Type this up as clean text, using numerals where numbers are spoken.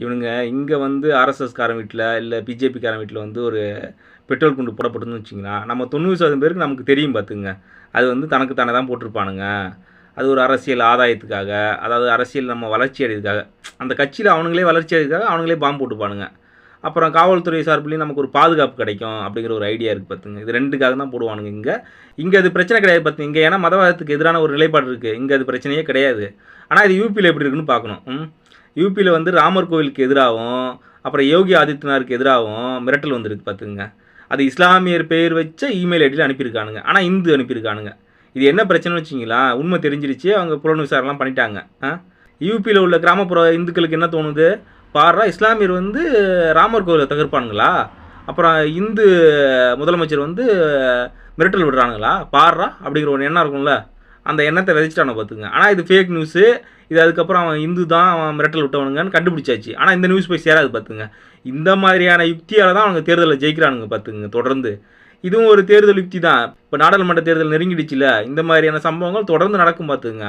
இவனுங்க இங்கே வந்து ஆர்எஸ்எஸ்காரன் வீட்டில் இல்லை பிஜேபிக்காரன் வீட்டில் வந்து ஒரு பெட்ரோல் குண்டு போடப்படுதுன்னு வச்சிங்களேன், நம்ம 90% பேருக்கு நமக்கு தெரியும் பார்த்துங்க. அது வந்து தனக்கு தானே தான் போட்டிருப்பானுங்க. அது ஒரு அரசியல் ஆதாயத்துக்காக, அதாவது அரசியல் நம்ம வளர்ச்சி அடையதுக்காக, அந்த கட்சியில் அவனுங்களே வளர்ச்சி அடையதுக்காக அவனுங்களே பாம்பு போட்டுப்பானுங்க. அப்புறம் காவல்துறை சார்பிலையும் நமக்கு ஒரு பாதுகாப்பு கிடைக்கும் அப்படிங்கிற ஒரு ஐடியா இருக்குது பார்த்துங்க. இது ரெண்டுக்காக தான் போடுவானுங்க. இங்கே அது பிரச்சனை கிடையாது பார்த்துங்க. இங்கே ஏன்னா மதவாதத்துக்கு எதிரான ஒரு நிலைப்பாடு இருக்குது. இங்கே அது பிரச்சனையே கிடையாது. ஆனால் இது யூபியில் எப்படி இருக்குன்னு பார்க்கணும். யூபியில் வந்து ராமர் கோவிலுக்கு எதிராகவும் அப்புறம் யோகி ஆதித்யநாத்துக்கு எதிராகவும் மிரட்டல் வந்துருக்கு பார்த்துங்க. அது இஸ்லாமியர் பேர் வச்ச இமெயில் ஐடியில் அனுப்பியிருக்கானுங்க. ஆனால் இந்து அனுப்பியிருக்கானுங்க. இது என்ன பிரச்சனைன்னு வச்சிங்களா, உண்மை தெரிஞ்சிருச்சு. அவங்க புலன் விசாரணைலாம் பண்ணிட்டாங்க. யூபியில் உள்ள கிராமப்புற இந்துக்களுக்கு என்ன தோணுது, பாரா இஸ்லாமியர் வந்து ராமர் கோவிலை தகர்ப்பானுங்களா, அப்புறம் இந்து முதலமைச்சர் வந்து மிரட்டல் விடுறானுங்களா பாரா அப்படிங்கிற ஒரு எண்ணம் இருக்கும்ல, அந்த எண்ணத்தை விதைச்சிட்டானு பார்த்துங்க. ஆனால் இது ஃபேக் நியூஸு. இது அதுக்கப்புறம் அவன் இந்து தான், அவன் மிரட்டல் விட்டவனுங்கன்னு கண்டுபிடிச்சாச்சு. ஆனால் இந்த நியூஸ் போய் சேராது பார்த்துங்க. இந்த மாதிரியான யுக்தியால் தான் அவங்க தேர்தலில் ஜெயிக்கிறானுங்க பார்த்துங்க தொடர்ந்து. இதுவும் ஒரு தேர்தல் யுக்தி தான். இப்போ நாடாளுமன்ற தேர்தல் நெருங்கிடுச்சுல, இந்த மாதிரியான சம்பவங்கள் தொடர்ந்து நடக்கும் பார்த்துங்க.